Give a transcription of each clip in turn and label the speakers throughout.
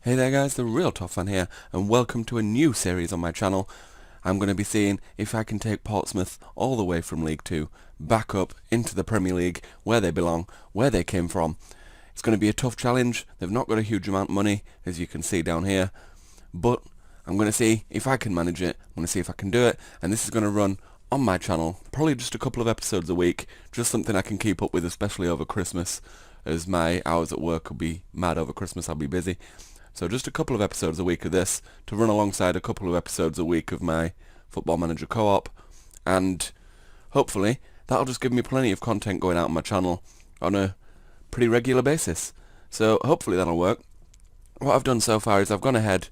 Speaker 1: Hey there guys, therealtofffan here, and welcome to a new series on my channel. I'm going to be seeing if I can take Portsmouth all the way from League 2, back up into the Premier League, where they belong, where they came from. It's going to be a tough challenge. They've not got a huge amount of money, as you can see down here, but I'm going to see if I can manage it. I'm going to see if I can do it, and this is going to run on my channel, probably just a couple of episodes a week, just something I can keep up with, especially over Christmas, as my hours at work will be mad over Christmas. I'll be busy. So just a couple of episodes a week of this to run alongside a couple of episodes a week of my Football Manager co-op, and hopefully that'll just give me plenty of content going out on my channel on a pretty regular basis. So hopefully that'll work. What I've done so far is I've gone ahead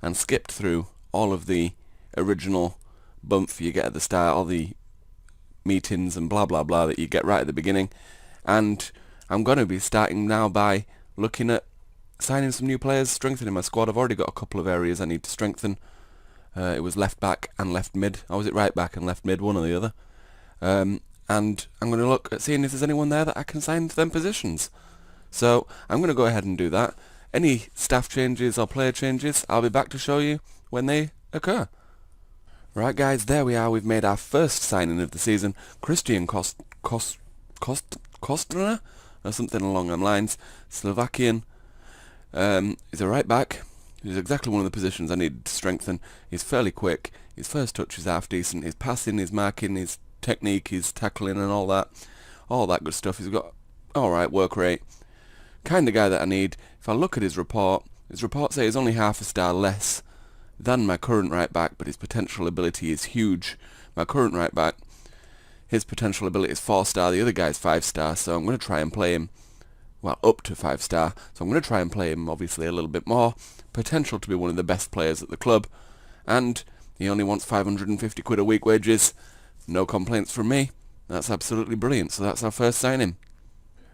Speaker 1: and skipped through all of the original bump you get at the start, all the meetings and blah blah blah that you get right at the beginning, and I'm going to be starting now by looking at signing some new players, strengthening my squad. I've already got a couple of areas I need to strengthen. It was left back and left mid. Or was it right back and left mid, one or the other? And I'm going to look at seeing if there's anyone there that I can sign to them positions. So I'm going to go ahead and do that. Any staff changes or player changes, I'll be back to show you when they occur. Right guys, there we are. We've made our first signing of the season. Christian Kostra, or something along them lines. Slovakian. He's a right back. He's exactly one of the positions I needed to strengthen. He's fairly quick. His first touch is half decent. His passing, his marking, his technique, his tackling and all that good stuff. He's got alright work rate. Kind of guy that I need. If I look at his report says he's only half a star less than my current right back, but his potential ability is huge. My current right back, his potential ability is 4-star, the other guy's 5-star, so I'm going to try and play him, well, up to 5-star, so I'm going to try and play him obviously a little bit more. Potential to be one of the best players at the club, and he only wants 550 quid a week wages. No complaints from me. That's absolutely brilliant. So that's our first signing.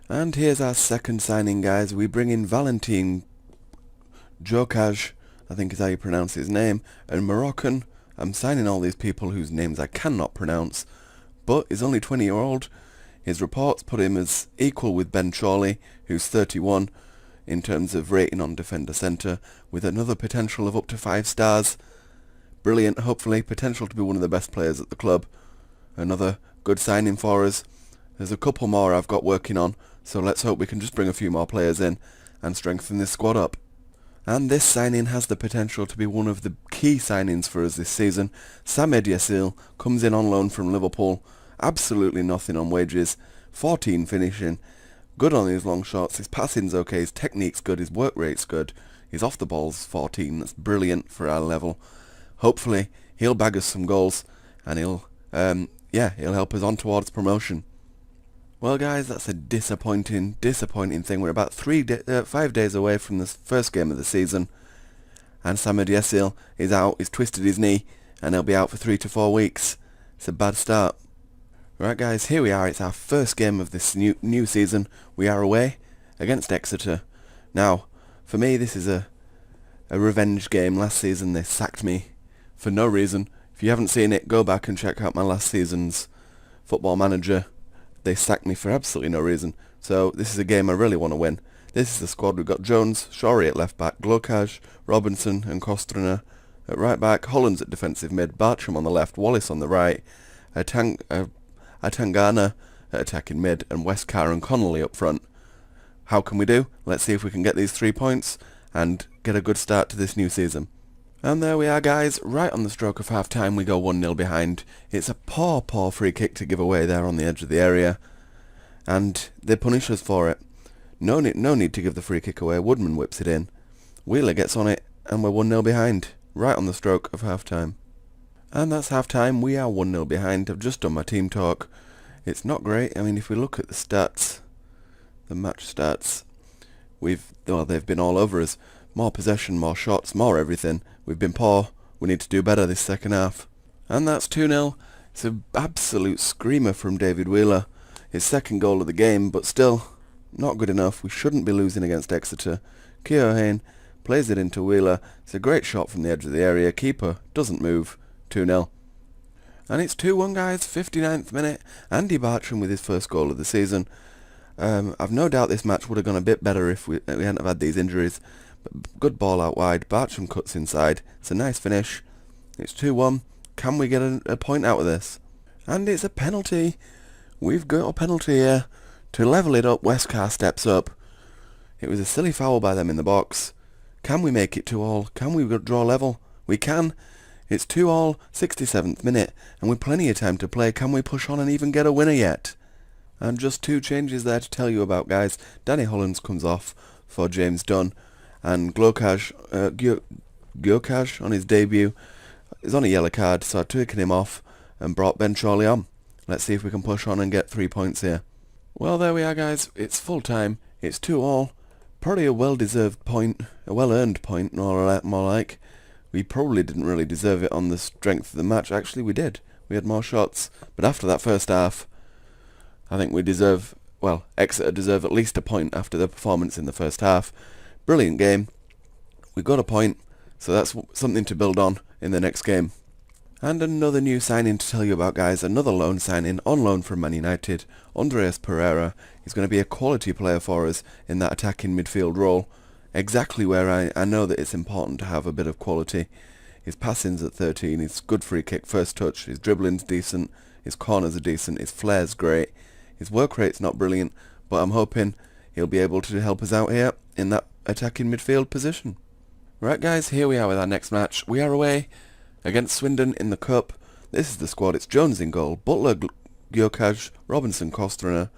Speaker 1: And here's our second signing, guys. We bring in Valentin Jokaj, I think is how you pronounce his name, and Moroccan. I'm signing all these people whose names I cannot pronounce, but he's only 20-year-old. His reports put him as equal with Ben Chorley, who's 31, in terms of rating on defender centre, with another potential of up to 5 stars. Brilliant, hopefully, potential to be one of the best players at the club. Another good signing for us. There's a couple more I've got working on, so let's hope we can just bring a few more players in and strengthen this squad up. And this signing has the potential to be one of the key signings for us this season. Samed Yasil comes in on loan from Liverpool. Absolutely nothing on wages. 14 finishing. Good on his long shots. His passing's okay. His technique's good. His work rate's good. His off the ball's 14. That's brilliant for our level. Hopefully he'll bag us some goals, and he'll help us on towards promotion. Well guys, that's a disappointing thing. We're about 5 days away from the first game of the season, and Samed Yasil is out. He's twisted his knee, and he'll be out for 3 to 4 weeks. It's a bad start. Right guys, here we are. It's our first game of this new season. We are away against Exeter. Now, for me, this is a revenge game. Last season they sacked me for no reason. If you haven't seen it, go back and check out my last season's Football Manager. They sacked me for absolutely no reason. So this is a game I really want to win. This is the squad. We've got Jones, Shorey at left back, Glokaj, Robinson and Kostrana at right back, Hollands at defensive mid, Bartram on the left, Wallace on the right, Atangana at attacking mid, and Westcar and Connolly up front. How can we do? Let's see if we can get these 3 points and get a good start to this new season. And there we are guys, right on the stroke of half time we go 1-0 behind. It's a poor free kick to give away there on the edge of the area, and they punish us for it. No need to give the free kick away. Woodman whips it in. Wheeler gets on it, and we're 1-0 behind, right on the stroke of half time. And that's half time. We are 1-0 behind. I've just done my team talk. It's not great. I mean, if we look at the stats, the match stats, they've been all over us. More possession, more shots, more everything. We've been poor. We need to do better this second half. And that's 2-0. It's an absolute screamer from David Wheeler. His second goal of the game, but still not good enough. We shouldn't be losing against Exeter. Keohane plays it into Wheeler. It's a great shot from the edge of the area. Keeper doesn't move. 2-0. And it's 2-1 guys, 59th minute. Andy Bartram with his first goal of the season. I've no doubt this match would have gone a bit better if we hadn't have had these injuries. Good ball out wide. Bartram cuts inside. It's a nice finish. It's 2-1. Can we get a point out of this? And it's a penalty. We've got a penalty here. To level it up, Westcar steps up. It was a silly foul by them in the box. Can we make it 2-2? Can we draw level? We can. It's 2-2, 67th minute, and with plenty of time to play. Can we push on and even get a winner yet? And just 2 changes there to tell you about, guys. Danny Hollands comes off for James Dunn, and Gyökeres on his debut is on a yellow card, so I've taken him off and brought Ben Chorley on. Let's see if we can push on and get 3 points here. Well, there we are, guys. It's full time. It's 2-2. Probably a well-deserved point, a well-earned point, more like. We probably didn't really deserve it on the strength of the match. Actually, we did. We had more shots. But after that first half, I think we deserve, well, Exeter deserve at least a point after their performance in the first half. Brilliant game. We got a point, so that's something to build on in the next game. And another new signing to tell you about, guys. Another loan signing on loan from Man United. Andreas Pereira. He's going to be a quality player for us in that attacking midfield role. Exactly where I know that it's important to have a bit of quality. His passing's at 13. He's good free kick, first touch. His dribbling's decent. His corners are decent. His flair's great. His work rate's not brilliant, but I'm hoping he'll be able to help us out here in that attacking midfield position. Right, guys, here we are with our next match. We are away against Swindon in the Cup. This is the squad. It's Jones in goal, Butler, Gyökeres, Robinson, Costner,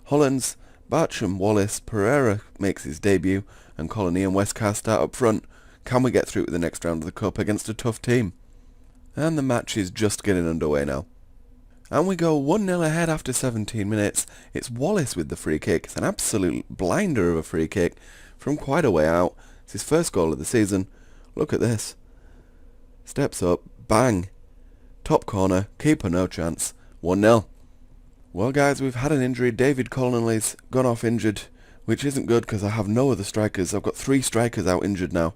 Speaker 1: Hollands, Bartram, Wallace, Pereira makes his debut, and Colony and Westcar start up front. Can we get through to the next round of the Cup against a tough team? And the match is just getting underway now. And we go 1-0 ahead after 17 minutes. It's Wallace with the free kick. It's an absolute blinder of a free kick from quite a way out. It's his first goal of the season. Look at this. Steps up, bang. Top corner, keeper no chance. 1-0. Well, guys, we've had an injury. David Connolly's gone off injured, which isn't good because I have no other strikers. I've got 3 strikers out injured now.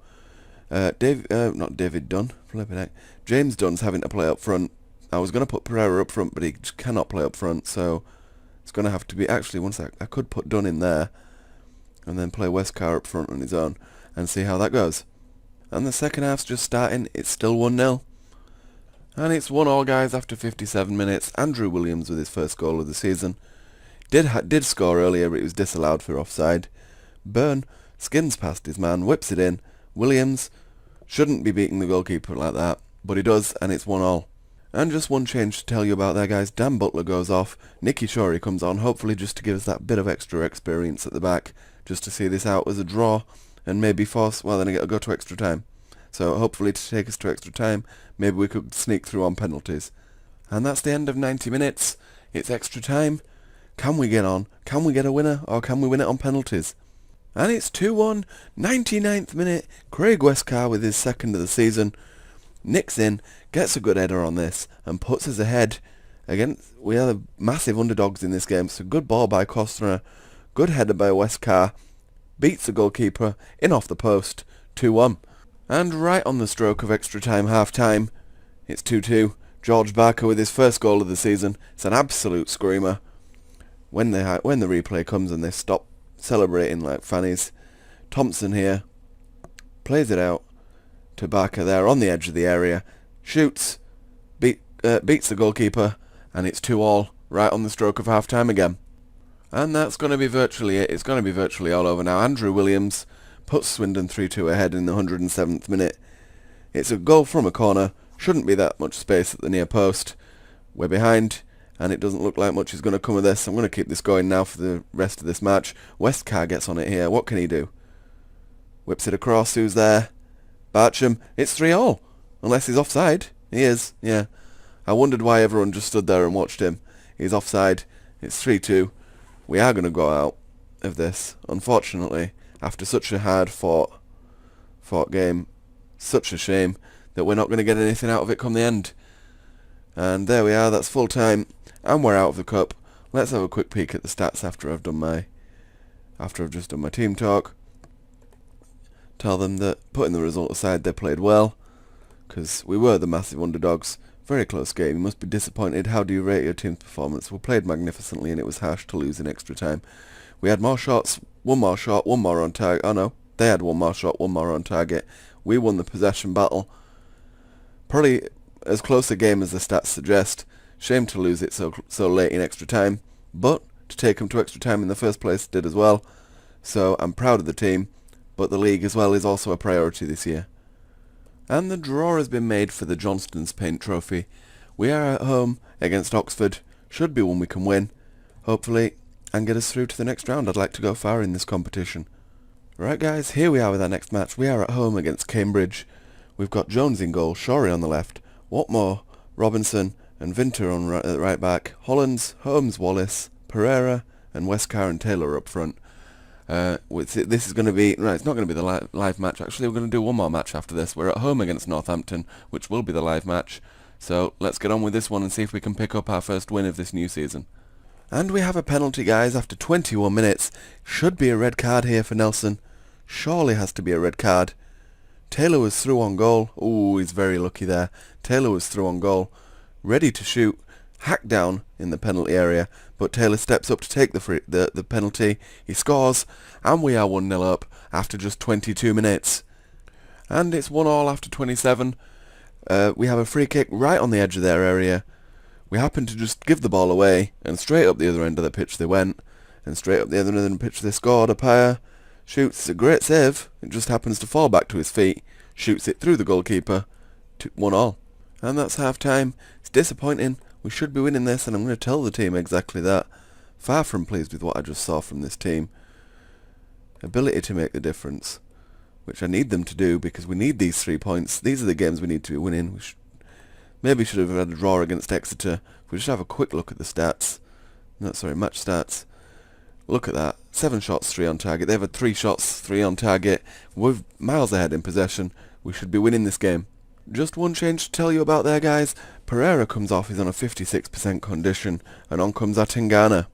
Speaker 1: Not David Dunn, flipping heck. James Dunn's having to play up front. I was going to put Pereira up front, but he just cannot play up front, so it's going to have to be... Actually, one sec. I could put Dunn in there and then play Westcar up front on his own and see how that goes. And the second half's just starting. It's still 1-0. And it's 1-1, guys, after 57 minutes. Andrew Williams with his first goal of the season. Did score earlier, but it was disallowed for offside. Byrne skins past his man, whips it in. Williams shouldn't be beating the goalkeeper like that, but he does, and it's 1-1. And just one change to tell you about there, guys. Dan Butler goes off. Nicky Shorey comes on, hopefully just to give us that bit of extra experience at the back, just to see this out as a draw, and maybe force, well, then it'll go to extra time. So hopefully to take us to extra time, maybe we could sneak through on penalties. And that's the end of 90 minutes. It's extra time. Can we get on? Can we get a winner? Or can we win it on penalties? And it's 2-1, 99th minute. Craig Westcar with his second of the season. Nicks in, gets a good header on this, and puts us ahead. Against, we are the massive underdogs in this game. So good ball by Costner. Good header by Westcar. Beats the goalkeeper. In off the post. 2-1. And right on the stroke of extra time, half time, it's 2-2. George Barker with his first goal of the season. It's an absolute screamer. When the replay comes and they stop celebrating like fannies, Thompson here plays it out to Barker there on the edge of the area, shoots, beats the goalkeeper, and it's 2-2 right on the stroke of half time again. And that's going to be virtually it. It's going to be virtually all over now. Andrew Williams puts Swindon 3-2 ahead in the 107th minute. It's a goal from a corner. Shouldn't be that much space at the near post. We're behind, and it doesn't look like much is going to come of this. I'm going to keep this going now for the rest of this match. Westcar gets on it here. What can he do? Whips it across. Who's there? Bartram. It's 3-3. Unless he's offside. He is, yeah. I wondered why everyone just stood there and watched him. He's offside. It's 3-2. We are going to go out of this, unfortunately, after such a hard fought game. Such a shame that we're not going to get anything out of it come the end. And there we are, that's full time, and we're out of the cup. Let's have a quick peek at the stats after I've just done my team talk. Tell them that, putting the result aside, they played well, because we were the massive underdogs. Very close game. You must be disappointed. How do you rate your team's performance? We played magnificently, and it was harsh to lose in extra time. We had more shots, one more shot, one more on target. Oh no, They had one more shot, one more on target. We won the possession battle. Probably as close a game as the stats suggest. Shame to lose it so late in extra time, but to take them to extra time in the first place did as well. So I'm proud of the team, but the league as well is also a priority this year. And the draw has been made for the Johnston's Paint Trophy. We are at home against Oxford. Should be one we can win, hopefully, and get us through to the next round. I'd like to go far in this competition. Right guys, here we are with our next match. We are at home against Cambridge. We've got Jones in goal, Shorey on the left, Watmore, Robinson and Vinter on right back, Hollands, Holmes, Wallace, Pereira and Westcar and Taylor up front. This is going to be... Right, it's not going to be the live match. Actually, we're going to do one more match after this. We're at home against Northampton, which will be the live match. So let's get on with this one and see if we can pick up our first win of this new season. And we have a penalty, guys, after 21 minutes. Should be a red card here for Nelson. Surely has to be a red card. Taylor was through on goal. Ooh, he's very lucky there. Taylor was through on goal, ready to shoot, hacked down in the penalty area, but Taylor steps up to take the penalty. He scores, and we are 1-0 up after just 22 minutes. And it's 1-1 after 27. We have a free kick right on the edge of their area. We happen to just give the ball away, and straight up the other end of the pitch they went, and straight up the other end of the pitch they scored. Apaya shoots, it's a great save. It just happens to fall back to his feet, shoots it through the goalkeeper, 1-1. And that's half-time. It's disappointing. We should be winning this, and I'm going to tell the team exactly that. Far from pleased with what I just saw from this team. Ability to make the difference, which I need them to do, because we need these 3 points. These are the games we need to be winning. Maybe should have had a draw against Exeter. If we just have a quick look at the stats. No, sorry, match stats. Look at that. 7 shots, 3 on target. They've had 3 shots, 3 on target. We're miles ahead in possession. We should be winning this game. Just one change to tell you about there, guys. Pereira comes off. He's on a 56% condition. And on comes Atingana.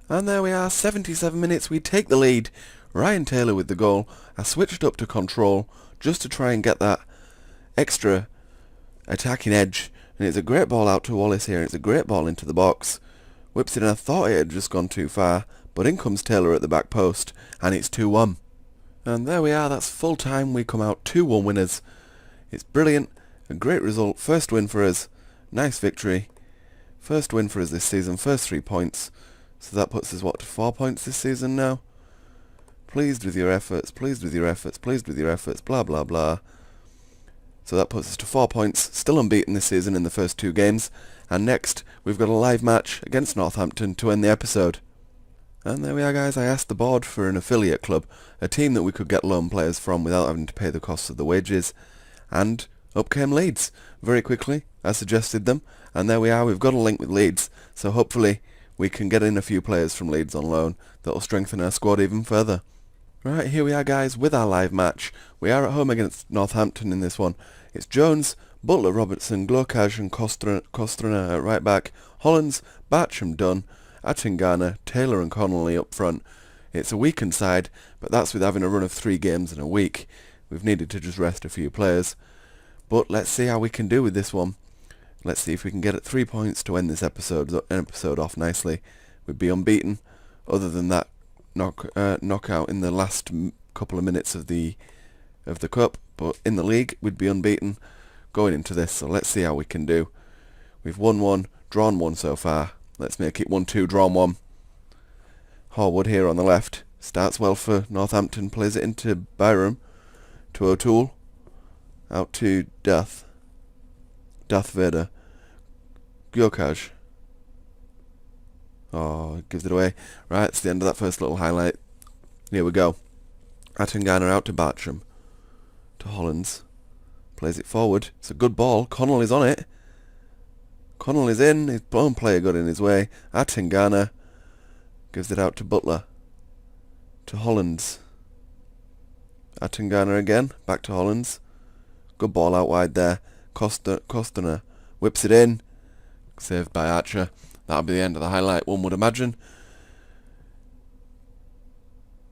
Speaker 1: And there we are. 77 minutes. We take the lead. Ryan Taylor with the goal. I switched up to control just to try and get that extra attacking edge. And it's a great ball out to Wallace here. It's a great ball into the box. Whips it in. I thought it had just gone too far. But in comes Taylor at the back post. And it's 2-1. And there we are. That's full time. We come out 2-1 winners. It's brilliant. A great result. First win for us. Nice victory. First win for us this season. First 3 points. So that puts us, what, to 4 points this season now? Pleased with your efforts. Pleased with your efforts. Pleased with your efforts. Blah, blah, blah. So that puts us to 4 points. Still unbeaten this season in the first 2 games. And next, we've got a live match against Northampton to end the episode. And there we are, guys. I asked the board for an affiliate club. A team that we could get loan players from without having to pay the costs of the wages. And up came Leeds. Very quickly, I suggested them. And there we are. We've got a link with Leeds. So hopefully we can get in a few players from Leeds on loan that will strengthen our squad even further. Right, here we are, guys, with our live match. We are at home against Northampton in this one. It's Jones, Butler, Robertson, Glokaj and Kostrana at right back, Hollands, Bartram, Dunn, Atingana, Taylor and Connolly up front. It's a weakened side, but that's with having a run of 3 games in a week. We've needed to just rest a few players. But let's see how we can do with this one. Let's see if we can get at 3 points to end this episode off nicely. We'd be unbeaten, other than that knockout in the last couple of minutes of the cup. But in the league, we'd be unbeaten going into this. So let's see how we can do. We've won 1, drawn 1 so far. Let's make it 1-2, drawn 1. Horwood here on the left. Starts well for Northampton. Plays it into Byram. To O'Toole. Out to Darth Vader. Gyokaj. Oh, gives it away. Right, it's the end of that first little highlight. Here we go. Atingana out to Bartram. To Hollands. Plays it forward. It's a good ball. Connolly's on it. Connolly's in. His blown player got in his way. Atingana gives it out to Butler. To Hollands. Atingana again. Back to Hollands. Good ball out wide there. Costner whips it in. Saved by Archer. That'll be the end of the highlight, one would imagine.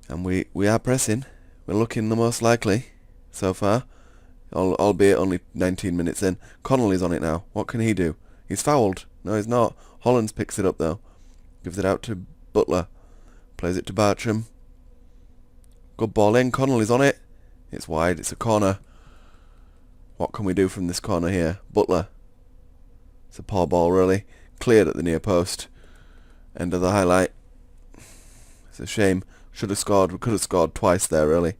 Speaker 1: And we are pressing. We're looking the most likely so far. Albeit only 19 minutes in. Connolly's on it now. What can he do? He's fouled. No, he's not. Hollands picks it up though. Gives it out to Butler. Plays it to Bartram. Good ball in. Connolly's on it. It's wide. It's a corner. What can we do from this corner here? Butler. It's a poor ball, really. Cleared at the near post. End of the highlight. It's a shame. Should have scored. We could have scored twice there, really.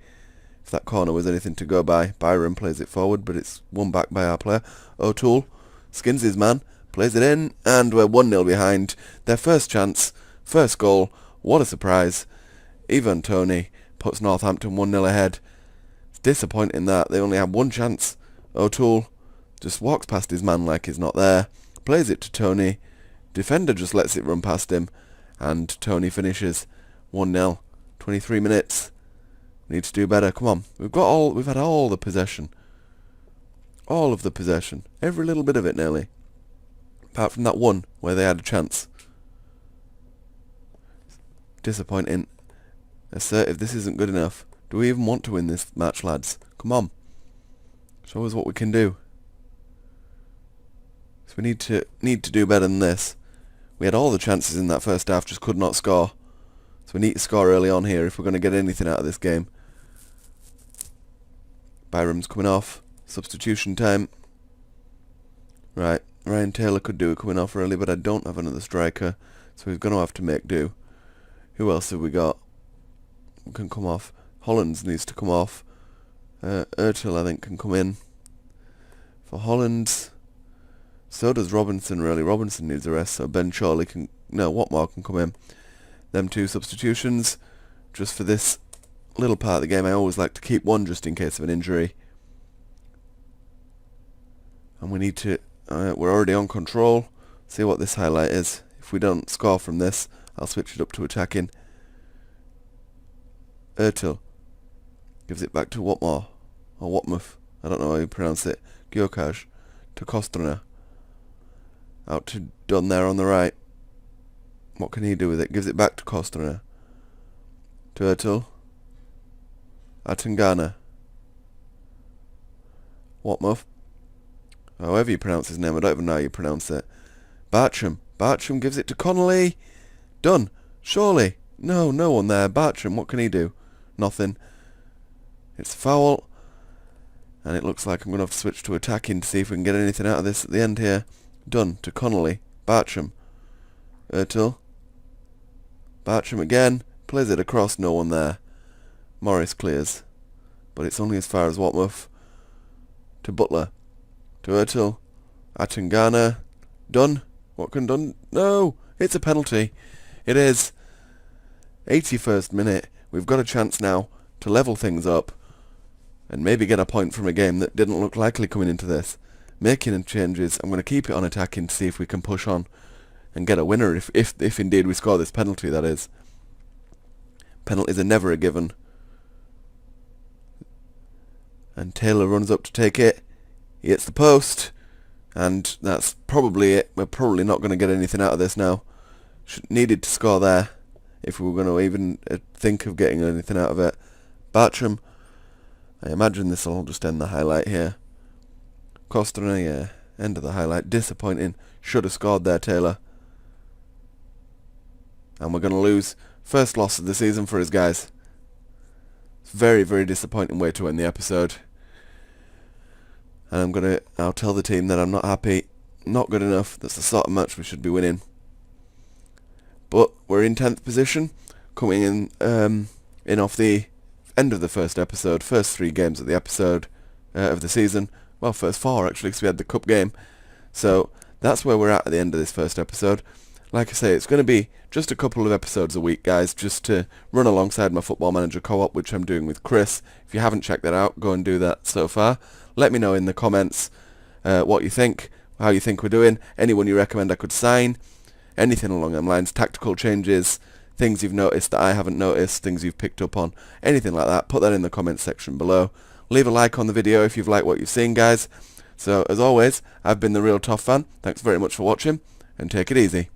Speaker 1: If that corner was anything to go by. Byron plays it forward, but it's won back by our player. O'Toole skins his man. Plays it in. And we're 1-0 behind. Their first chance. First goal. What a surprise. Ivan Toney puts Northampton 1-0 ahead. It's disappointing that. They only had one chance. O'Toole just walks past his man like he's not there. Plays it to Toney. Defender just lets it run past him. And Toney finishes 1-0. 23 minutes. We need to do better. Come on. We've had all the possession. All of the possession. Every little bit of it nearly. Apart from that one where they had a chance. Disappointing. Assertive. This isn't good enough. Do we even want to win this match, lads? Come on. Show us what we can do. So we need to do better than this. We had all the chances in that first half, just could not score. So we need to score early on here if we're going to get anything out of this game. Byram's coming off. Substitution time. Right. Ryan Taylor could do it coming off early, but I don't have another striker. So he's going to have to make do. Who else have we got? Who can come off? Hollands needs to come off. Ertel, I think, can come in. For Hollands. So does Robinson, really. Robinson needs a rest, so Ben Chorley can... No, Watmore can come in. Them two substitutions. Just for this little part of the game, I always like to keep one just in case of an injury. And we need to... we're already on control. See what this highlight is. If we don't score from this, I'll switch it up to attacking. Ertel gives it back to Watmore. Or Watmouth. I don't know how you pronounce it. Gyokaj to Kostrana. Out to Dunn there on the right. What can he do with it? Gives it back to Kostrana. To Ertel. Atangana. Watmouth. However you pronounce his name, I don't even know how you pronounce it. Bartram. Bartram gives it to Connolly. Done. Surely. No one there. Bartram, what can he do? Nothing. It's a foul. And it looks like I'm going to have to switch to attacking to see if we can get anything out of this at the end here. Done. To Connolly. Bartram. Ertel. Bartram again. Plays it across. No one there. Morris clears. But it's only as far as Watmouth. To Butler. To Ertel. Atangana. Done. What can Dunn? No! It's a penalty. It is. 81st minute. We've got a chance now to level things up and maybe get a point from a game that didn't look likely coming into this. Making changes. I'm going to keep it on attacking to see if we can push on and get a winner if indeed we score this penalty, that is. Penalties are never a given. And Taylor runs up to take it. He hits the post. And that's probably it. We're probably not going to get anything out of this now. Needed to score there if we were going to even think of getting anything out of it. Bartram. I imagine this will just end the highlight here. Kostrana, yeah. End of the highlight. Disappointing. Should have scored there, Taylor. And we're going to lose. First loss of the season for us, guys. Very, very disappointing way to end the episode. And I'll tell the team that I'm not happy. Not good enough. That's the sort of match we should be winning. But we're in 10th position. Coming in off the end of the first episode. First 3 games of the episode of the season. Well, first 4 actually, because we had the cup game. So that's where we're at the end of this first episode. Like I say, it's going to be just a couple of episodes a week, guys, just to run alongside my Football Manager co-op, which I'm doing with Chris. If you haven't checked that out, go and do that so far. Let me know in the comments what you think, how you think we're doing, anyone you recommend I could sign, anything along them lines, tactical changes, things you've noticed that I haven't noticed, things you've picked up on, anything like that. Put that in the comments section below. Leave a like on the video if you've liked what you've seen, guys. So, as always, I've been The Real Toff Fan. Thanks very much for watching, and take it easy.